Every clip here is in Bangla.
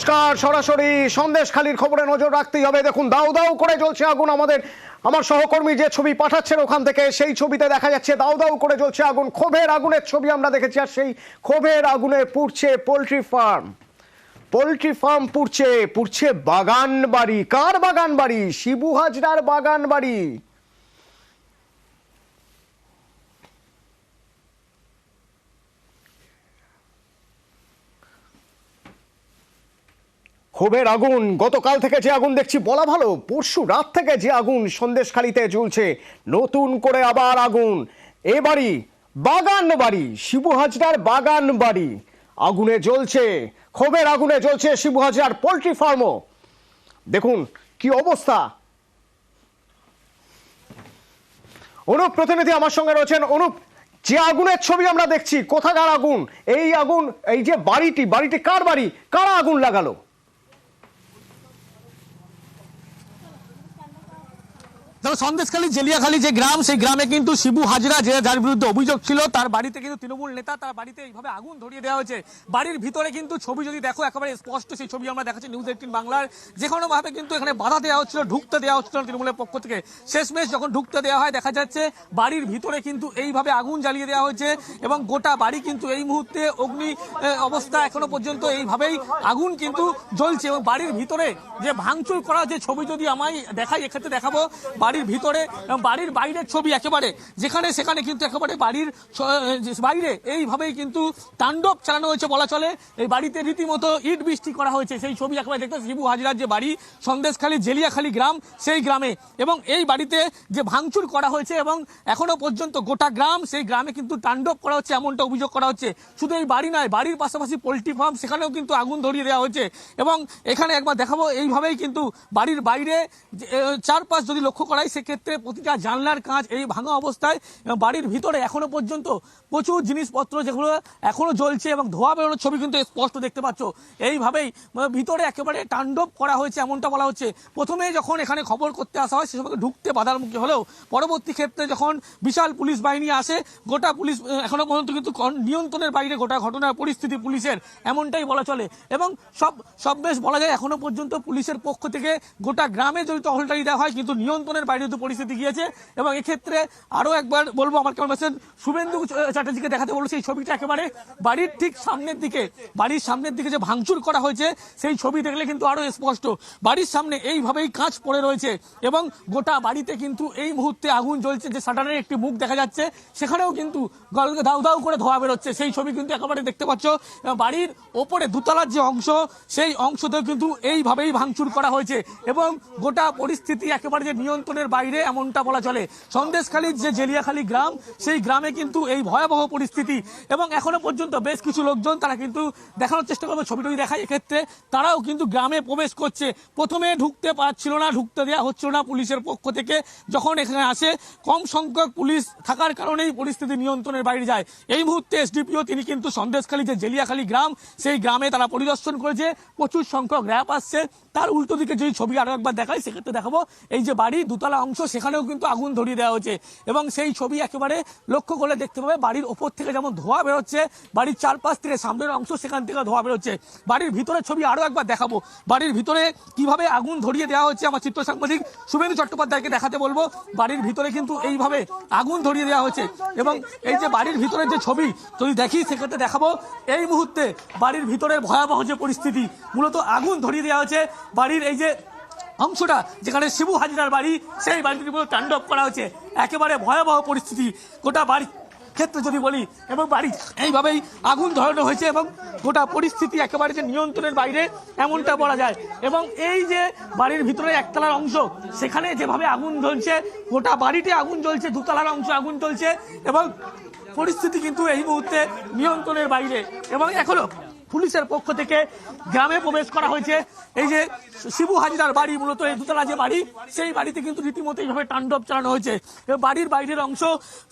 নমস্কার, সরাসরি সন্দেশখালীর খবরে নজর রাখতেই হবে। দেখুন, দাউ দাউ করে জ্বলছে আগুন। আমার সহকর্মী যে ছবি পাঠাচ্ছেন ওখান থেকে, সেই ছবিতে দেখা যাচ্ছে দাউ দাউ করে জ্বলছে আগুন। ক্ষোভের আগুনের ছবি আমরা দেখেছি, আর সেই ক্ষোভের আগুনে পুড়ছে পোল্ট্রি ফার্ম পুড়ছে বাগান বাড়ি। কার বাগান বাড়ি? শিবু হাজরার বাগান বাড়ি। ক্ষোভের আগুন, গতকাল থেকে যে আগুন দেখছি বলা ভালো, পরশু রাত থেকে যে আগুন সন্দেশখালীতে জ্বলছে, নতুন করে আবার আগুন। এ বাড়ি বাগান বাড়ি, শিবু হাজরার বাগান বাড়ি আগুনে জ্বলছে। ক্ষোভের আগুনে জ্বলছে শিবু হাজরার পোল্ট্রি ফার্মও। দেখুন কি অবস্থা। অনুপ প্রতিনিধি আমার সঙ্গে রয়েছেন। অনুপ, যে আগুনের ছবি আমরা দেখছি, কোথাকার আগুন? এই আগুন, এই যে বাড়িটি কার বাড়ি? কারা আগুন লাগালো? দেখো, সন্দেশখালী জেলিয়াখালী যে গ্রাম, সেই গ্রামে কিন্তু শিবু হাজরা, যার বিরুদ্ধে অভিযোগ ছিল, তার বাড়িতে কিন্তু তৃণমূল নেতা, তার বাড়িতে এইভাবে আগুন ধরিয়ে দেওয়া হয়েছে। বাড়ির ভিতরে কিন্তু ছবি যদি দেখো, একেবারে স্পষ্ট সেই ছবি আমরা দেখাচ্ছি নিউজ 18 বাংলার। যে কোনোভাবে কিন্তু এখানে বাধা দেওয়া হচ্ছিল, ঢুকতে দেওয়া হচ্ছিল তৃণমূলের পক্ষ থেকে। শেষমেশ যখন ঢুকতে দেওয়া হয়, দেখা যাচ্ছে বাড়ির ভিতরে কিন্তু এইভাবে আগুন জ্বালিয়ে দেওয়া হয়েছে এবং গোটা বাড়ি কিন্তু এই মুহূর্তে অগ্নি অবস্থা। এখনো পর্যন্ত এইভাবেই আগুন কিন্তু জ্বলছে এবং বাড়ির ভিতরে যে ভাঙচুর করা, যে ছবি যদি আমায় দেখাই, এক্ষেত্রে দেখাবো বাড়ির ভিতরে, বাড়ির বাইরের ছবি, একেবারে যেখানে সেখানে কিন্তু একেবারে বাড়ির বাইরে এইভাবেই কিন্তু তাণ্ডব চালানো হয়েছে বলা চলে। এই বাড়িতে রীতিমতো ইট বৃষ্টি করা হয়েছে, সেই ছবি একেবারে দেখতে। শিবু হাজরার যে বাড়ি সন্দেশখালী জেলিয়াখালী গ্রাম, সেই গ্রামে, এবং এই বাড়িতে যে ভাঙচুর করা হয়েছে এবং এখনো পর্যন্ত গোটা গ্রাম, সেই গ্রামে কিন্তু তাণ্ডব করা হচ্ছে, এমনটা অভিযোগ করা হচ্ছে। শুধু এই বাড়ি নয়, বাড়ির পাশাপাশি পোল্ট্রি ফার্ম, সেখানেও কিন্তু আগুন ধরিয়ে দেওয়া হয়েছে। এবং এখানে একবার দেখাবো, এইভাবেই কিন্তু বাড়ির বাইরে চারপাশ যদি লক্ষ্য করাই, সেক্ষেত্রে প্রতিটা জানলার কাঁচ এই ভাঙা অবস্থায়। বাড়ির ভিতরে এখনো পর্যন্ত প্রচুর জিনিসপত্র যেগুলো এখনো জ্বলছে এবং ধোয়া বেরোনোর ছবি কিন্তু স্পষ্ট দেখতে পাচ্ছ। এইভাবেই ভিতরে একেবারে তাণ্ডব করা হয়েছে, এমনটা বলা হচ্ছে। প্রথমে যখন এখানে খবর করতে আসা হয়, সেসব ঢুকতে বাধার মুখে হলেও পরবর্তী ক্ষেত্রে যখন বিশাল পুলিশ বাহিনী আসে, গোটা পুলিশ এখনো পর্যন্ত কিন্তু নিয়ন্ত্রণের বাইরে গোটা ঘটনার পরিস্থিতি পুলিশের, এমনটাই বলা চলে। এবং সব বেশ বলা যায়, এখনো পর্যন্ত পুলিশের পক্ষ থেকে গোটা গ্রামে যদি টহলদারি দেওয়া হয়, কিন্তু নিয়ন্ত্রণের বাইরে পরিস্থিতি গিয়েছে। এবং এক্ষেত্রে আরো একবার বলবো, আমার কেমন পাচ্ছেন, শুভেন্দু চ্যাটার্জিকে দেখাতে বলবো সেই ছবিটা। একেবারে বাড়ির ঠিক সামনের দিকে যে ভাঙচুর করা হয়েছে, সেই ছবি দেখলে কিন্তু আরো স্পষ্ট। বাড়ির সামনে এইভাবেই কাঁচ পড়ে রয়েছে এবং গোটা বাড়িতে কিন্তু এই মুহূর্তে আগুন জ্বলছে। যে শাটারের একটি মুখ দেখা যাচ্ছে, সেখানেও কিন্তু দাউ দাউ করে ধোয়া বেরোচ্ছে, সেই ছবি কিন্তু একেবারে দেখতে পাচ্ছ। বাড়ির ওপরে দোতলার যে অংশ, সেই অংশতেও কিন্তু এইভাবেই ভাঙচুর করা হয়েছে এবং গোটা পরিস্থিতি একেবারে যে নিয়ন্ত্রণের বাইরে, এমনটা বলা চলে। সন্দেশখালীর যে জেলিয়াখালী গ্রাম, সেই গ্রামে কিন্তু এই ভয়াবহ পরিস্থিতি। এবং এখনো পর্যন্ত বেশ কিছু লোকজন, তারা কিন্তু দেখানোর চেষ্টা করবে, ছবিটা দেখায়, এক্ষেত্রে তারাও কিন্তু গ্রামে প্রবেশ করছে। প্রথমে ঢুকতে পারছিল না, ঢুকতে দেওয়া হচ্ছিল না পুলিশের পক্ষ থেকে। যখন এখানে আসে, কম সংখ্যক পুলিশ থাকার কারণেই পরিস্থিতি নিয়ন্ত্রণের বাইরে যায়। এই মুহূর্তে এসডিপিও তিনি কিন্তু সন্দেশখালী যে জেলিয়াখালী গ্রাম, সেই গ্রামে তারা পরিদর্শন করেছে। প্রচুর সংখ্যক র্যাব আসছে। তার উল্টো দিকে যদি ছবি আরো একবার দেখায়, সেক্ষেত্রে দেখাবো এই যে বাড়ির দোতলা অংশ, সেখানেও কিন্তু আগুন ধরিয়ে দেওয়া হয়েছে। এবং সেই ছবি একেবারে লক্ষ্য করলে দেখতে পাবে, বাড়ির ওপর থেকে যেমন ধোঁয়া বেরোচ্ছে, বাড়ির চারপাশ থেকে সামনের অংশ, সেখান থেকে ধোঁয়া বেরোচ্ছে। বাড়ির ভিতরের ছবি আরো একবার দেখাবো, বাড়ির ভিতরে কিভাবে আগুন ধরিয়ে দেওয়া হচ্ছে। আমার চিত্র সাংবাদিক শুভেন্দু চট্টোপাধ্যায়কে দেখাতে বলবো, বাড়ির ভিতরে কিন্তু এইভাবে আগুন ধরিয়ে দেওয়া হচ্ছে। এবং এই যে বাড়ির ভিতরের যে ছবি যদি দেখি, সেক্ষেত্রে দেখাবো এই মুহূর্তে বাড়ির ভিতরের ভয়াবহ যে পরিস্থিতি, মূলত আগুন ধরিয়ে দেওয়া হচ্ছে। বাড়ির এই যে অংশটা, যেখানে শিবু হাজরার বাড়ি, সেই বাড়িটির মধ্যে তাণ্ডব করা হচ্ছে। একেবারে ভয়াবহ পরিস্থিতি গোটা বাড়ির ক্ষেত্রে যদি বলি, এবং বাড়ি এইভাবেই আগুন ধরানো হয়েছে এবং গোটা পরিস্থিতি একেবারে যে নিয়ন্ত্রণের বাইরে, এমনটা বলা যায়। এবং এই যে বাড়ির ভিতরে একতলার অংশ, সেখানে যেভাবে আগুন জ্বলছে, গোটা বাড়িতে আগুন জ্বলছে, দুতলার অংশ আগুন জ্বলছে এবং পরিস্থিতি কিন্তু এই মুহূর্তে নিয়ন্ত্রণের বাইরে। এবং এখনো পুলিশের পক্ষ থেকে গ্রামে প্রবেশ করা হয়েছে। এই যে শিবু হাজরার বাড়ি, মূলত এই দোতলা যে বাড়ি, সেই বাড়িতে কিন্তু রীতিমতো এইভাবে তাণ্ডব চালানো হয়েছে। বাড়ির বাইরের অংশ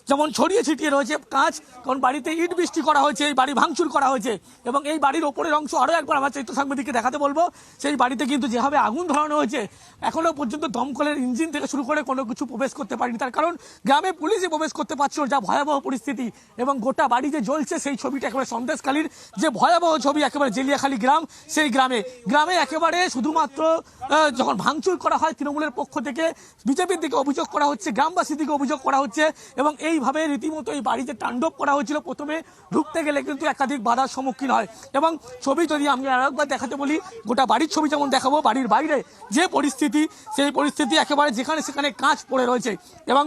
যেমন ছড়িয়ে ছিটিয়ে রয়েছে কাঁচ, কারণ বাড়িতে ইট বৃষ্টি করা হয়েছে, এই বাড়ি ভাঙচুর করা হয়েছে এবং এই বাড়ির ওপরের অংশ আরও একবার আমার চিত্র সাংবাদিককে দেখাতে বলবো। সেই বাড়িতে কিন্তু যেভাবে আগুন ধরানো হয়েছে, এখনো পর্যন্ত দমকলের ইঞ্জিন থেকে শুরু করে কোনো কিছু প্রবেশ করতে পারেনি, তার কারণ গ্রামে পুলিশই প্রবেশ করতে পারছিল, যা ভয়াবহ পরিস্থিতি। এবং গোটা বাড়ি যে জ্বলছে সেই ছবিটা একেবারে সন্দেশখালীর যে ভয়াবহ ছবি, একেবারে জেলিয়াখালী গ্রাম, সেই গ্রামে একেবারে শুধুমাত্র যখন ভাঙচুর করা হয় তৃণমূলের পক্ষ থেকে বিজেপির দিকে অভিযোগ করা হচ্ছে, গ্রামবাসীর দিকে অভিযোগ করা হচ্ছে এবং এইভাবে রীতিমতো এই বাড়িতে তাণ্ডব করা হয়েছিল। প্রথমে ঢুকতে গেলে কিন্তু একাধিক বাধার সম্মুখীন হয় এবং ছবি যদি আমি আরেকবার দেখাতে বলি, গোটা বাড়ির ছবি যেমন দেখাবো, বাড়ির বাইরে যে পরিস্থিতি, সেই পরিস্থিতি একেবারে যেখানে সেখানে কাঁচ পড়ে রয়েছে এবং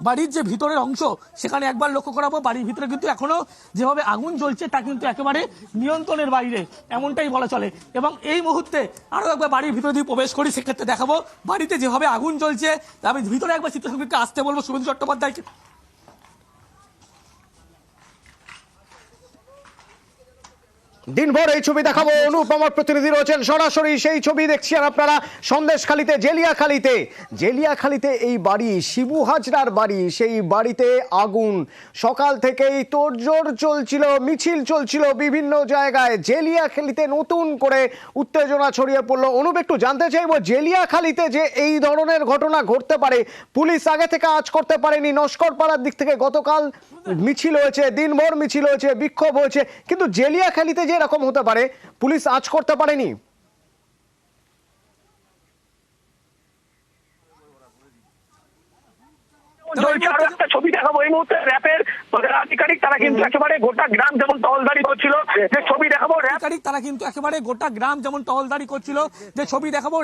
বাড়ির যে ভিতরের অংশ সেখানে একবার লক্ষ্য করাবো, বাড়ির ভিতরে কিন্তু এখনো যেভাবে আগুন জ্বলছে তা কিন্তু একেবারে নিয়ন্ত্রণের বাইরে, এমনটাই বলা চলে। এবং এই মুহূর্তে আরো একবার বাড়ির ভিতরে দিয়ে প্রবেশ করি, সেক্ষেত্রে দেখাবো বাড়িতে যেভাবে আগুন জ্বলছে। আমি ভিতরে একবার চিত্রশিল্পীকে আসতে বলবো, শুভেন্দু চট্টোপাধ্যায়কে। দিনভর এই ছবি দেখাবো, অনুপ আমার প্রতিনিধি রয়েছেন সরাসরি, সেই ছবি দেখছি আর আপনারা সন্দেশখালীতে জেলিয়াখালীতে এই বাড়ি শিবু হাজরার বাড়ি, সেই বাড়িতে আগুন। সকাল থেকেই তোড়জোড় চলছিল, মিছিল চলছিল বিভিন্ন জায়গায়। জেলিয়াখালীতে নতুন করে উত্তেজনা ছড়িয়ে পড়লো। অনুপ, একটু জানতে চাইবো, জেলিয়াখালীতে যে এই ধরনের ঘটনা ঘটতে পারে, পুলিশ আগে থেকে আজ করতে পারেনি। নস্কর পাড়ার দিক থেকে গতকাল মিছিল হয়েছে, দিনভর মিছিল হয়েছে, বিক্ষোভ হয়েছে, কিন্তু জেলিয়াখালীতে যে এরকম হতে পারে পুলিশ আজ করতে পারেনি। ছবি দেখাবো এই মুহূর্তে র্যাপের আধিকারিক, তারা কিন্তু একেবারে গোটা গ্রাম যেমন টহলদারি করছিল, যে ছবি দেখাবো তারা কিন্তু একেবারে গোটা গ্রাম যেমন টহলদারি করছিল, যে ছবি দেখাবো।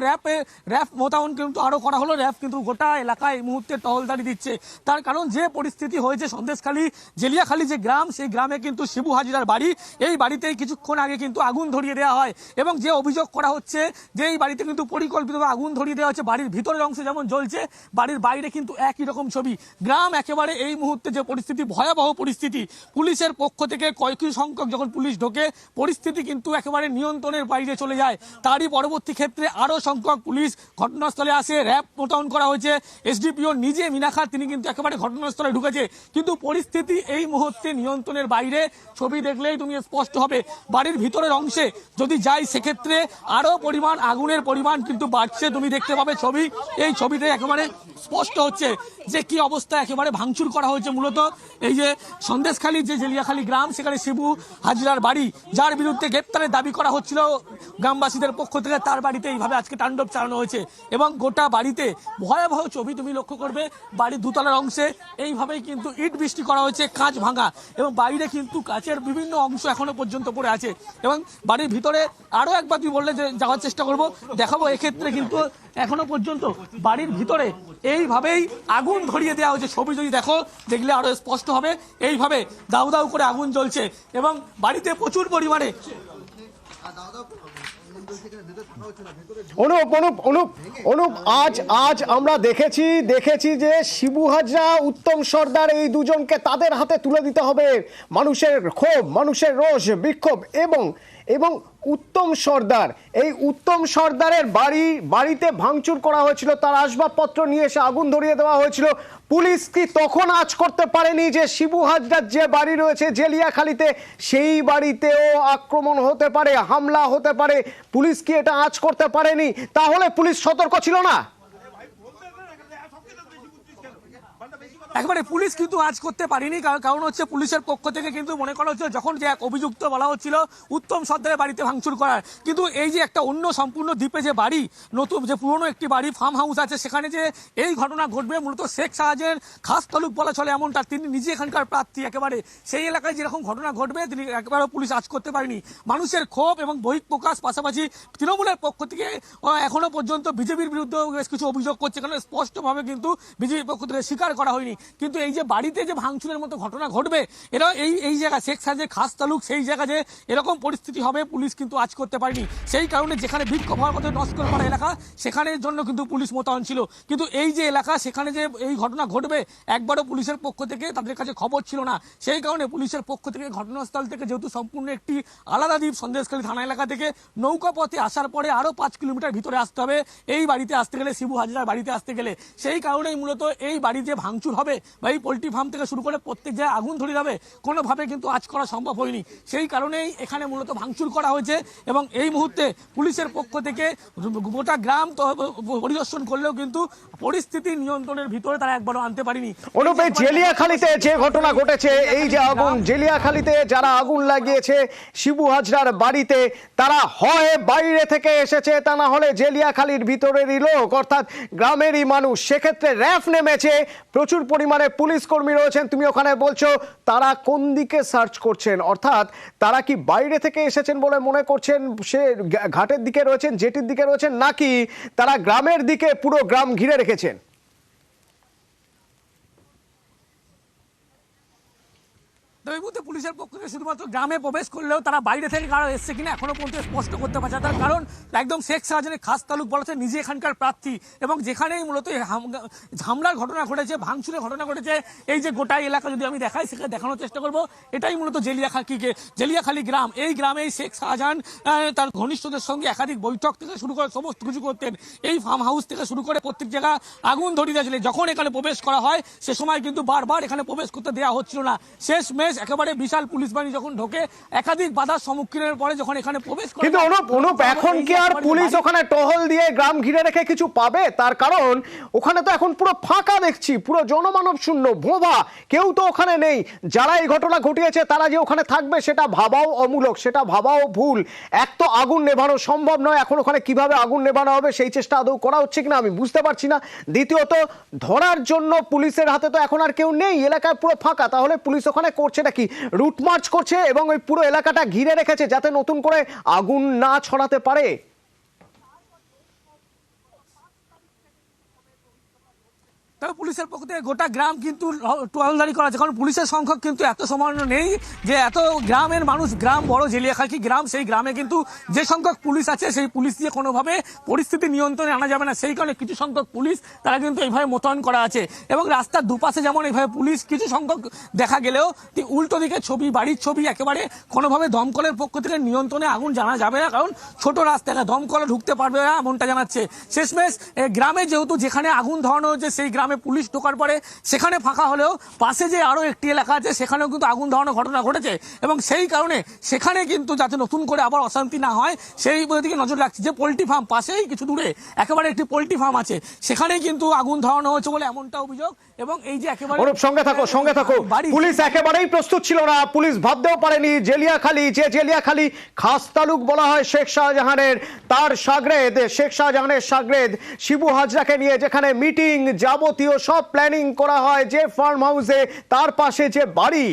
র্যাপ মোতায়েন কিন্তু আরো করা হলো, র্যাপ কিন্তু গোটা এলাকায় এই মুহূর্তে টহলদারি দিচ্ছে। তার কারণ যে পরিস্থিতি হয়েছে সন্দেশখালী জেলিয়াখালী যে গ্রাম, সেই গ্রামে কিন্তু শিবু হাজরার বাড়ি, এই বাড়িতেই কিছুক্ষণ আগে কিন্তু আগুন ধরিয়ে দেওয়া হয় এবং যে অভিযোগ করা হচ্ছে যে এই বাড়িতে কিন্তু পরিকল্পিতভাবে আগুন ধরিয়ে দেওয়া হচ্ছে। বাড়ির ভিতরের অংশ যেমন জ্বলছে, বাড়ির বাইরে কিন্তু একই রকম ছবি। গ্রাম একেবারে এই মুহূর্তে যে পরিস্থিতি, ভয়াবহ পরিস্থিতি। পুলিশের পক্ষ থেকে কয়েকটি সংখ্যক যখন পুলিশ ঢোকে, পরিস্থিতি কিন্তু একেবারে নিয়ন্ত্রণের বাইরে চলে যায়। তারই পরবর্তী ক্ষেত্রে আরো সংখ্যক পুলিশ ঘটনাস্থলে আসে, র্যাব মোতায়েন করা হয়েছে। এসডিপিও নিজে মিনাখা, তিনি কিন্তু একেবারে ঘটনাস্থলে ঢুকেছে, কিন্তু পরিস্থিতি এই মুহূর্তে নিয়ন্ত্রণের বাইরে। ছবি দেখলেই তুমি স্পষ্ট হবে, বাড়ির ভিতরের অংশে যদি যাই সেক্ষেত্রে আরো পরিমাণ আগুনের পরিমাণ কিন্তু বাড়ছে। তুমি দেখতে পাবে ছবি, এই ছবিতে একেবারে স্পষ্ট হচ্ছে যে কি অবস্থা। একেবারে ভাঙচুর করা হয়েছে মূলত এই যে সন্দেশখালী যে জেলিয়াখালী গ্রাম, সেখানে শিবু হাজরার বাড়ি, যার বিরুদ্ধে গ্রেপ্তারের দাবি করা হচ্ছিল গ্রামবাসীদের পক্ষ থেকে, তার বাড়িতে এইভাবে আজকে তাণ্ডব চালানো হয়েছে এবং গোটা বাড়িতে ভয়াবহ ছবি তুমি লক্ষ্য করবে। বাড়ির দুতলার অংশে এইভাবেই কিন্তু ইট বৃষ্টি করা হয়েছে, কাঁচ ভাঙা, এবং বাইরে কিন্তু কাঁচের বিভিন্ন অংশ এখনো পর্যন্ত পড়ে আছে। এবং বাড়ির ভিতরে আরো একবার তুমি বললে যে যাওয়ার চেষ্টা করবো, দেখাবো। এক্ষেত্রে কিন্তু এখনো পর্যন্ত বাড়ির ভিতরে এইভাবেই আগুন ধরিয়ে দেওয়া হয়েছে। ছবি যদি দেখো, দেখলে আরো স্পষ্ট হবে, এইভাবে দাউ দাউ করে আগুন জ্বলছে এবং বাড়িতে প্রচুর পরিমাণে। অনুপ আজ আমরা দেখেছি যে শিবু হাজরা, উত্তম সর্দার, এই দুজনকে তাদের হাতে তুলে দিতে হবে। মানুষের ক্ষোভ, মানুষের রোষ, বিক্ষোভ এবং উত্তম সর্দারের বাড়িতে ভাঙচুর করা হয়েছিল, তার আসবাবপত্র নিয়ে এসে আগুন ধরিয়ে দেওয়া হয়েছিল। পুলিশ কি তখন আজ করতে পারেনি যে শিবু হাজরার যে বাড়ি রয়েছে জেলিয়াখালীতে, সেই বাড়িতেও আক্রমণ হতে পারে, হামলা হতে পারে? পুলিশ কি এটা আজ করতে পারেনি? তাহলে পুলিশ সতর্ক ছিল না? একবারে পুলিশ কিন্তু আজ করতে পারেনি, কারণ হচ্ছে পুলিশের পক্ষ থেকে কিন্তু মনে করা হচ্ছে, যখন যে এক অভিযুক্ত বলা হচ্ছিল উত্তম সর্দারের বাড়িতে ভাঙচুর করার, কিন্তু এই যে একটা অন্য সম্পূর্ণ দ্বীপে যে বাড়ি, নতুন যে পুরনো একটি বাড়ি ফার্ম হাউস আছে, সেখানে যে এই ঘটনা ঘটবে, মূলত শেখ শাহজাহানের খাস তালুক বলা চলে এমনটা, তিনি নিজে এখানকার প্রার্থী, একেবারে সেই এলাকায় যেরকম ঘটনা ঘটবে তিনি একেবারে পুলিশ আজ করতে পারেনি। মানুষের ক্ষোভ এবং বহিঃপ্রকাশ, পাশাপাশি তৃণমূলের পক্ষ থেকে এখনো পর্যন্ত বিজেপির বিরুদ্ধে বেশ কিছু অভিযোগ করছে, কারণ স্পষ্টভাবে কিন্তু বিজেপির পক্ষ থেকে স্বীকার করা হয়নি। কিন্তু এই যে বাড়িতে যে ভাঙচুরের মতো ঘটনা ঘটবে, এরা এই জায়গা শেখ শাহজাহানের খাস তালুক, সেই জায়গা যে এরকম পরিস্থিতি হবে, পুলিশ কিন্তু আজ করতে পারেনি। সেই কারণে যেখানে বিক্ষোভ হওয়ার মতো নস্কর করা এলাকা, সেখানের জন্য কিন্তু পুলিশ মোতায়েন ছিল, কিন্তু এই যে এলাকা, সেখানে যে এই ঘটনা ঘটবে, একবারও পুলিশের পক্ষ থেকে তাদের কাছে খবর ছিল না। সেই কারণে পুলিশের পক্ষ থেকে ঘটনাস্থল থেকে, যেহেতু সম্পূর্ণ একটি আলাদা দ্বীপ সন্দেশখালী থানা এলাকা থেকে, নৌকা পথে আসার পরে আরো 5 কিলোমিটার ভিতরে আসতে হবে এই বাড়িতে আসতে গেলে, শিবু হাজরার বাড়িতে আসতে গেলে। সেই কারণেই মূলত এই বাড়ি যে ভাঙচুর হবে যাবে বা এই পোল্ট্রি ফার্ম থেকে শুরু করে প্রত্যেক জায়গায় আগুন ধরিয়ে যাবে, কোনোভাবে কিন্তু আজ করা সম্ভব হয়নি। সেই কারণেই এখানে মূলত ভাঙচুর করা হয়েছে এবং এই মুহূর্তে পুলিশের পক্ষ থেকে গোটা গ্রাম পরিদর্শন করলেও কিন্তু পরিস্থিতি নিয়ন্ত্রণের ভিতরে তারা একবারও আনতে পারেনি। অনুপে, জেলিয়াখালীতে যে ঘটনা ঘটেছে, এই যে আগুন, জেলিয়াখালীতে যারা আগুন লাগিয়েছে শিবু হাজরার বাড়িতে, তারা হয় বাইরে থেকে এসেছে, তা না হলে জেলিয়াখালীর ভিতরেরই লোক, অর্থাৎ গ্রামেরই মানুষ। সেক্ষেত্রে র্যাফ নেমেছে, প্রচুর পরিমাণে পুলিশ কর্মী রয়েছেন। তুমি ওখানে বলছো তারা কোন দিকে সার্চ করছেন, অর্থাৎ তারা কি বাইরে থেকে এসেছেন বলে মনে করছেন, সে ঘাটের দিকে রয়েছেন, জেটির দিকে রয়েছেন, নাকি তারা গ্রামের দিকে পুরো গ্রাম ঘিরে রেখেছেন? এই মুহূর্তে পুলিশের পক্ষ থেকে শুধুমাত্র গ্রামে প্রবেশ করলেও তারা বাইরে থেকে কারো এসছে কিনা এখনো পর্যন্ত স্পষ্ট করতে পারছে না। তার কারণ একদম শেখ শাহজাহানের খাস তালুক বলেছে নিজে এখানকার প্রার্থী, এবং যেখানেই মূলত হামলার ঘটনা ঘটেছে, ভাঙচুরের ঘটনা ঘটেছে, এই যে গোটা এলাকা যদি আমি দেখাই, সেখানে দেখানোর চেষ্টা করবো, এটাই মূলত জেলিয়াখালী গ্রাম। এই গ্রামেই শেখ শাহজাহান তার ঘনিষ্ঠদের সঙ্গে একাধিক বৈঠক থেকে শুরু করে সমস্ত কিছু করতেন। এই ফার্ম হাউস থেকে শুরু করে প্রত্যেক জায়গা আগুন ধরিয়ে দিয়েছিলেন। যখন এখানে প্রবেশ করা হয় সে সময় কিন্তু বারবার এখানে প্রবেশ করতে দেওয়া হচ্ছিল না। শেষমেশ একেবারে বিশাল পুলিশ বাহিনী যখন ঢোকে, একাধিক বাধার সম্মুখীনের পরে যখন এখানে প্রবেশ করে, কিন্তু অনুপ, এখন কি আর পুলিশ ওখানে টহল দিয়ে গ্রাম ঘিরে রেখে কিছু পাবে? তার কারণ ওখানে তো এখন পুরো ফাঁকা দেখছি, পুরো জনমানব শূন্য, ভোঁভা, কেউ তো ওখানে নেই। যারা এই ঘটনা ঘটিয়েছে তারা যে ওখানে থাকবে সেটা ভাবাও অমূলক, সেটা ভাবাও ভুল। এক তো আগুন নেভানো সম্ভব নয়, এখন ওখানে কিভাবে আগুন নেভানো হবে সেই চেষ্টা আদৌ করা হচ্ছে কিনা আমি বুঝতে পারছি না। দ্বিতীয়ত, ধরার জন্য পুলিশের হাতে তো এখন আর কেউ নেই, এলাকায় পুরো ফাঁকা। তাহলে পুলিশ ওখানে করছেটা কি? রুট মার্চ করছে এবং ওই পুরো এলাকাটা ঘিরে রেখেছে যাতে নতুন করে আগুন না ছড়াতে পারে। তবে পুলিশের পক্ষ থেকে গোটা গ্রাম কিন্তু টহলদারি করা আছে, কারণ পুলিশের সংখ্যক কিন্তু এত সামান্য নেই যে এত গ্রামের মানুষ, গ্রাম বড় জেলিয়াখালী গ্রাম, সেই গ্রামে কিন্তু যে সংখ্যক পুলিশ আছে সেই পুলিশ দিয়ে কোনোভাবে পরিস্থিতি নিয়ন্ত্রণে আনা যাবে না। সেই কারণে কিছু সংখ্যক পুলিশ তারা কিন্তু এইভাবে মোতায়েন করা আছে এবং রাস্তার দুপাশে যেমন এইভাবে পুলিশ কিছু সংখ্যক দেখা গেলেও উল্টো দিকে ছবি, বাড়ির ছবি, একেবারে কোনোভাবে দমকলের পক্ষ থেকে নিয়ন্ত্রণে আগুন জানা যাবে না, কারণ ছোট রাস্তায় দমকলে ঢুকতে পারবে না এমনটা জানাচ্ছে। শেষমেশ গ্রামে যেহেতু যেখানে আগুন ধরানো হচ্ছে সেই গ্রামে পুলিশ ঢোকার পরে সেখানে ফাঁকা হলেও পাশে যে আরো একটি এলাকা আছে সেখানেও কিন্তু আগুন ধরানোর ঘটনা ঘটেছে এবং সেই কারণে সেখানে কিন্তু যাতে নতুন করে আবার অশান্তি না হয় সেই দিকে নজর রাখছে। যে পোল্ট্রি ফার্ম পাশেই কিছু দূরে একেবারে একটি পোল্ট্রি ফার্ম আছে, সেখানে কিন্তু আগুন ধরানো হয়েছে বলে এমনটা অভিযোগ। এবং এই যে একেবারে সঙ্গে থাকো, পুলিশ একেবারেই প্রস্তুত ছিল না, পুলিশ ভাবতেও পারেনি জেলিয়াখালী খাস তালুক বলা হয় শেখ শাহজাহানের, তার সাগরেদ, শেখ শাহজাহানের সাগরেদ শিবু হাজরাকে নিয়ে যেখানে মিটিং, যাবতীয় সব প্ল্যানিং করা হয়, যে ফার্ম হাউসে তার পাশে যে বাড়ি,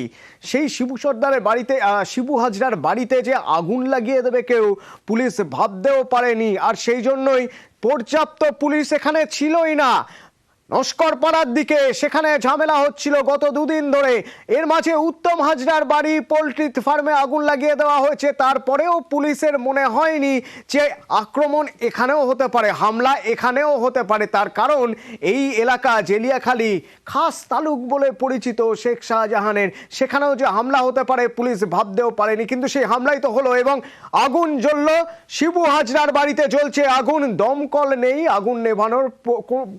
সেই শিবু সর্দারের বাড়িতে, শিবু হাজরার বাড়িতে যে আগুন লাগিয়ে দেবে কেউ, পুলিশ ভাবতেও পারেনি। আর সেই জন্যই পর্যাপ্ত পুলিশ এখানে ছিলই না। নস্করপাড়ার দিকে সেখানে ঝামেলা হচ্ছিল গত দুদিন ধরে, এর মাঝে উত্তম হাজরার বাড়ি পোল্ট্রি ফার্মে আগুন লাগিয়ে দেওয়া হয়েছে। তারপরেও পুলিশের মনে হয়নি যে আক্রমণ এখানেও হতে পারে, হামলা এখানেও হতে পারে। তার কারণ এই এলাকা জেলিয়াখালী খাস তালুক বলে পরিচিত শেখ শাহজাহানের, সেখানেও যে হামলা হতে পারে পুলিশ ভাবতেও পারেনি। কিন্তু সেই হামলাই তো হলো এবং আগুন জ্বলল শিবু হাজরার বাড়িতে, জ্বলছে আগুন, দমকল নেই, আগুন নেভানোর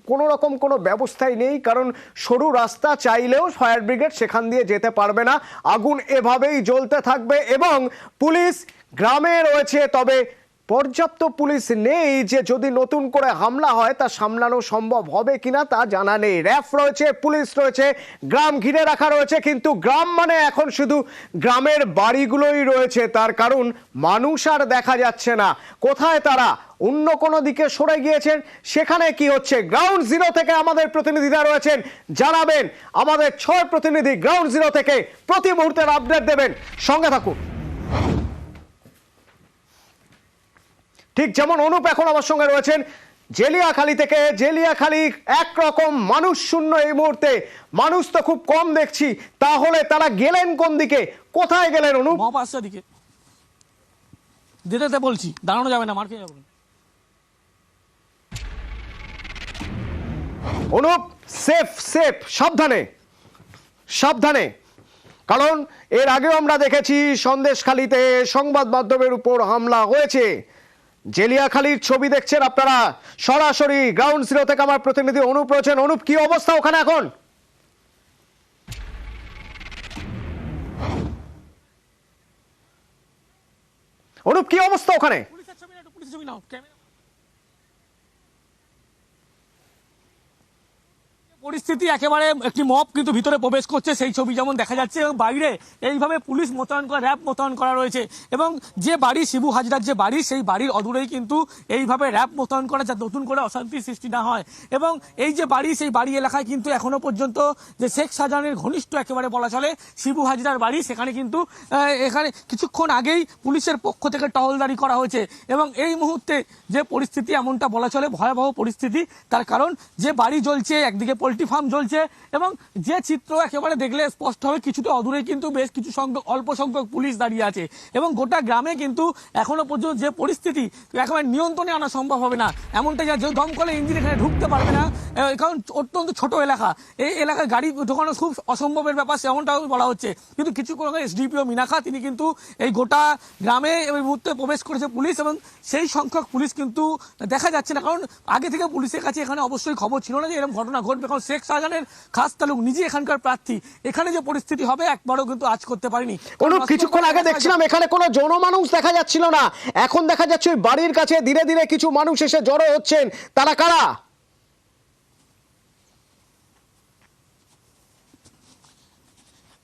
কোনো রকম কোনো ব্যবস্থাই নেই, কারণ সরু রাস্তা, চাইলেও ফায়ার ব্রিগেড সেখান দিয়ে যেতে পারবে না। আগুন এভাবেই জ্বলতে থাকবে এবং পুলিশ গ্রামে রয়েছে, তবে পর্যাপ্ত পুলিশ নেই যে যদি নতুন করে হামলা হয় তা সামলানো সম্ভব হবে কিনা তা জানা নেই। র্যাফ রয়েছে, পুলিশ রয়েছে, গ্রাম ঘিরে রাখা রয়েছে, কিন্তু গ্রাম মানে এখন শুধু গ্রামের বাড়িগুলোই রয়েছে। তার কারণ মানুষ আর দেখা যাচ্ছে না, কোথায় তারা? অন্য কোনো দিকে সরে গিয়েছেন। সেখানে কি হচ্ছে গ্রাউন্ড জিরো থেকে আমাদের প্রতিনিধিরা রয়েছেন, জানাবেন। আমাদের 6 প্রতিনিধি গ্রাউন্ড জিরো থেকে প্রতি মুহূর্তের আপডেট দেবেন, সঙ্গে থাকুন। ঠিক যেমন অনুপ এখন আমার সঙ্গে রয়েছেন জেলিয়াখালী থেকে। জেলিয়াখালী একরকম মানুষ শূন্য এই মুহূর্তে, মানুষ তো খুব কম দেখছি। তাহলে তারা গেলেন কোন দিকে, কোথায় গেলেন অনুপ? মহাপাশার দিকে যেতে বলছি, দাঁড়ানো যাবে না, মার খেয়ে যাবো। অনুপ, সেফ, সাবধানে, কারণ এর আগেও আমরা দেখেছি সন্দেশখালীতে সংবাদ মাধ্যমের উপর হামলা হয়েছে। জেলিয়াখালীর ছবি দেখছেন আপনারা সরাসরি গ্রাউন্ড জিরো থেকে, আমার প্রতিনিধি অনুপ রয়েছেন। অনুপ, কি অবস্থা ওখানে এখন? অনুপ কি অবস্থা ওখানে? পুলিশের ছবি না, একটু পুলিশের ছবি নাও, ক্যামেরা। পরিস্থিতি একেবারে একটি মব কিন্তু ভিতরে প্রবেশ করছে, সেই ছবি যেমন দেখা যাচ্ছে, এবং বাইরে এইভাবে পুলিশ মোতায়েন করা, র্যাব মোতায়েন করা রয়েছে, এবং যে বাড়ি শিবু হাজরার যে বাড়ি, সেই বাড়ির অদূরেই কিন্তু এইভাবে র্যাব মোতায়েন করা, যা নতুন করে অশান্তি সৃষ্টি না হয়। এবং এই যে বাড়ি, সেই বাড়ি এলাকায় কিন্তু এখনো পর্যন্ত যে শেখ শাহজাহানের ঘনিষ্ঠ একেবারে বলা চলে শিবু হাজরার বাড়ি, সেখানে কিন্তু এখানে কিছুক্ষণ আগেই পুলিশের পক্ষ থেকে টহলদারি করা হয়েছে। এবং এই মুহূর্তে যে পরিস্থিতি, এমনটা বলা চলে ভয়াবহ পরিস্থিতি, তার কারণ যে বাড়ি জ্বলছে, একদিকে পোল্ট্রি ফার্ম জ্বলছে, এবং যে চিত্র একেবারে দেখলে স্পষ্ট হবে, কিছুটা অদূরে কিন্তু বেশ কিছু সংখ্যক, অল্প সংখ্যক পুলিশ দাঁড়িয়ে আছে, এবং গোটা গ্রামে কিন্তু এখনো পর্যন্ত যে পরিস্থিতি, একেবারে নিয়ন্ত্রণে আনা সম্ভব হবে না। এমনটা যে দমকলে ইঞ্জিন এখানে ঢুকতে পারবে না, কারণ অত্যন্ত ছোট এলাকা, এই এলাকায় গাড়ি ঢোকানো খুব অসম্ভবের ব্যাপার, সেমনটাও বলা হচ্ছে। কিন্তু কিছুক্ষণ আগে এসডিপিও মিনাখা, তিনি কিন্তু এই গোটা গ্রামে এই মুহূর্তে প্রবেশ করেছে পুলিশ, এবং সেই সংখ্যক পুলিশ কিন্তু দেখা যাচ্ছে না, কারণ আগে থেকে পুলিশের কাছে এখানে অবশ্যই খবর ছিল না যে এরকম ঘটনা ঘটবে, কারণ শেখ শাহজাহানের খাস তালুক নিজে এখানকার প্রার্থী, এখানে যে পরিস্থিতি হবে একবারও কিন্তু আজ করতে পারিনি। অনুপ কিছুক্ষণ আগে দেখছিলাম এখানে কোনো জনমানুষ দেখা যাচ্ছিল না, এখন দেখা যাচ্ছে ওই বাড়ির কাছে ধীরে ধীরে কিছু মানুষ এসে জড়ো হচ্ছেন, তারা কারা?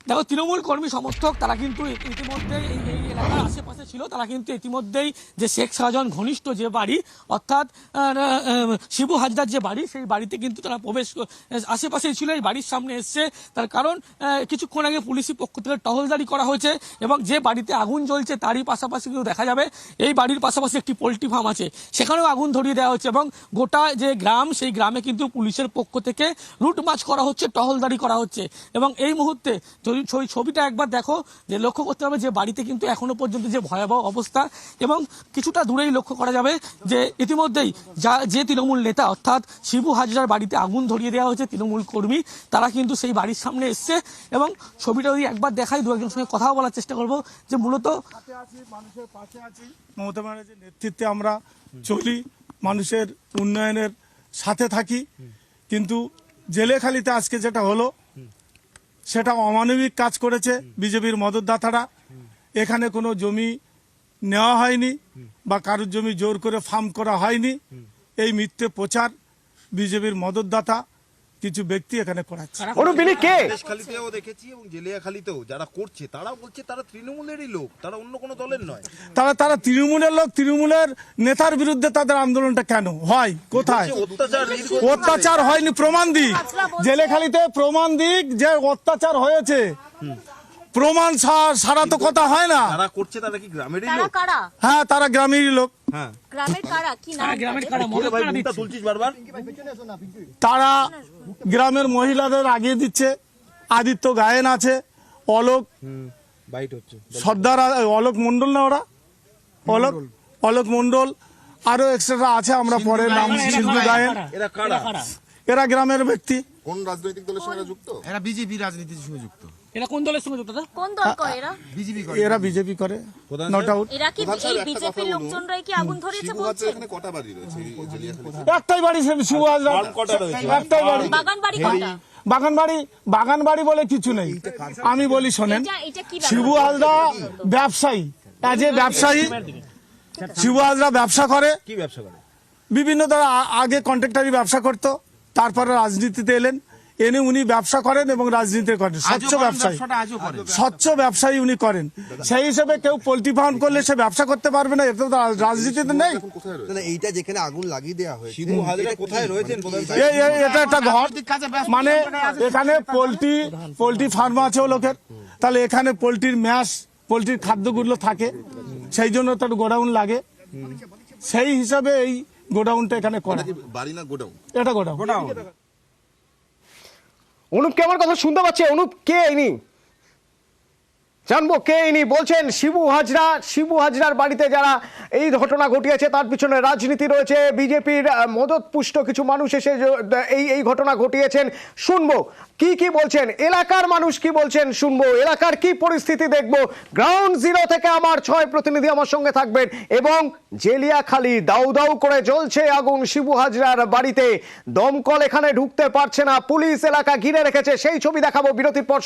দেখো, তৃণমূল কর্মী সমর্থক তারা কিন্তু ইতিমধ্যেই এই এলাকার আশেপাশে ছিল, তারা কিন্তু ইতিমধ্যেই যে শেখ শাহজাহান ঘনিষ্ঠ যে বাড়ি, অর্থাৎ শিবু হাজরার যে বাড়ি, সেই বাড়িতে কিন্তু তারা প্রবেশ আশেপাশেই ছিল, এই বাড়ির সামনে এসছে। তার কারণ কিছুক্ষণ আগে পুলিশের পক্ষ থেকে টহলদারি করা হয়েছে, এবং যে বাড়িতে আগুন জ্বলছে তারই পাশাপাশি কিন্তু দেখা যাবে এই বাড়ির পাশাপাশি একটি পোল্ট্রি ফার্ম আছে, সেখানেও আগুন ধরিয়ে দেওয়া হচ্ছে, এবং গোটা যে গ্রাম, সেই গ্রামে কিন্তু পুলিশের পক্ষ থেকে রুট মার্চ করা হচ্ছে, টহলদারি করা হচ্ছে। এবং এই মুহূর্তে ছবিটা একবার দেখো, যে লক্ষ্য করতে হবে যে বাড়িতে কিন্তু এখনো পর্যন্ত যে ভয়াবহ অবস্থা, এবং কিছুটা দূরেই লক্ষ্য করা যাবে যে ইতিমধ্যেই যে তৃণমূল নেতা অর্থাৎ শিবু হাজরার বাড়িতে আগুন ধরিয়ে দেওয়া হয়েছে, তৃণমূল কর্মী তারা কিন্তু সেই বাড়ির সামনে এসছে। এবং ছবিটা যদি একবার দেখাই, দু একজনের সঙ্গে কথা বলার চেষ্টা করবো, যে মূলত মানুষের পাশে আছি, মমতা ব্যানার্জির নেতৃত্বে আমরা চলি, মানুষের উন্নয়নের সাথে থাকি। কিন্তু জেলেখালিতে আজকে যেটা হলো, সেটা অমানবিক কাজ করেছে বিজেপির মদতদাতারা। এখানে কোনো জমি নেওয়া হয়নি বা কারোর জমি জোর করে ফার্ম করা হয়নি, এই মিথ্যে প্রচার বিজেপির মদতদাতা কিছু ব্যক্তি এখানে করাচ্ছে। অনুপ ইনি কে? খালিতেও দেখেছি এবং জেলিয়াখালিতেও যারা করছে তারাও বলছে তারা তৃণমূলেরই লোক, তারা অন্য কোনো দলের নয়। তারা তৃণমূলের লোক, তৃণমূলের নেতার বিরুদ্ধে তাদের আন্দোলনটা কেন হয়? কোথায় অত্যাচার হয়নি? প্রমাণ দিক, জেলেখালিতে প্রমাণ দিক যে অত্যাচার হয়েছে, প্রমাণ ছাড়া তো কথা হয় না। তারা করছে তারা কি গ্রামেরই তারা লোক? কারা? হ্যাঁ, তারা গ্রামেরই লোক। হ্যাঁ, গ্রামের কারা? কি নাম? গ্রামের কারা মদত ভাই কারা মুখটা দিচ্ছে? তুলছিস বারবার। তারা গ্রামের মহিলাদের আগিয়ে দিচ্ছে। আদিত্য গায়েন আছে, অলোক বাইট হচ্ছে। সর্দার, অলোক মন্ডল না, ওরা অলোক মন্ডল, আরো এক্সট্রা আছে, আমরা পরে নাম সিন্ধু গায়েন। এরা কারা? এরা গ্রামের ব্যক্তি। কোন রাজনৈতিক দলের সঙ্গে যুক্ত? এরা বিজেপি রাজনীতির সঙ্গে যুক্ত। এরা কোন দলের সঙ্গে যুক্ত? কোন দল করে এরা? বিজেপি করে। এরা বিজেপি করে, নট আউট। এরা কি প্রধান সাহেব, এই একটা বিজেপির কথা বলুন। লোকজনরাই কি আগুন ধরিয়েছে শিবু হাজরার বলছেন? এখানে কটা বাড়ি রয়েছে এই জেলিয়াখালীতে? একটাই বাড়ি, শিবু হাজরা কটা রয়েছে? একটাই বাড়ি। বাগান বাড়ি কোনটা? বাগান বাড়ি বলে কিছু নেই। আমি বলি শোনেন, এটা কি বাগান? শিবু হাজরা ব্যবসায়ী, এজ এ ব্যবসায়ী শিবু হাজরা ব্যবসা করে। কি ব্যবসা করে? বিভিন্ন তারা আগে কন্ট্রাক্টারি ব্যবসা করতো, তারপরে রাজনীতিতে এলেন, এনে উনি ব্যবসা করেন এবং রাজনীতি করেন, স্বচ্ছ ব্যবসায়ী, স্বচ্ছ ব্যবসায়ী উনি করেন। সেই হিসেবে কেউ পোল্ট্রি ফার্ম করলে সে ব্যবসা করতে পারবে না, এটা তো রাজনীতিতে নেই। এখন কোথায় রয়েছে? না, এইটা যেখানে আগুন লাগিয়ে দেওয়া হয়েছে, শিবু হাজরা কোথায় রয়েছেন প্রধান সাহেব? এটা একটা ঘর, মানে এখানে পোল্ট্রি ফার্ম আছে ও লোকের, তাহলে এখানে পোল্ট্রির ম্যাশ, পোল্ট্রির খাদ্যগুলো থাকে, সেই জন্য তার গোডাউন লাগে, সেই হিসাবে এই গোডাউনটা এখানে করা। বাড়ি না গোডাউন? এটা গোডাউন। অনুপ কে আমার কথা শুনতে পাচ্ছে? অনুপ কে ইনি? জানবো কে ইনি। বলছেন শিবু হাজরার বাড়িতে যারা এই ঘটনা ঘটিয়েছে তার পিছনে রাজনীতি রয়েছে, বিজেপির মদতপুষ্ট কিছু মানুষ এসে এই ঘটনা ঘটিয়েছেন। শুনবো কি বলছেন, এলাকার মানুষ কি বলছেন শুনবো, এলাকার কি পরিস্থিতি দেখবো। গ্রাউন্ড জিরো থেকে আমার 6 প্রতিনিধি আমার সঙ্গে থাকবেন, এবং জেলিয়াখালী দাউ দাউ করে জ্বলছে আগুন শিবু হাজরার বাড়িতে, দমকল এখানে ঢুকতে পারছে না, পুলিশ এলাকা ঘিরে রেখেছে, সেই ছবি দেখাবো বিরতির পর।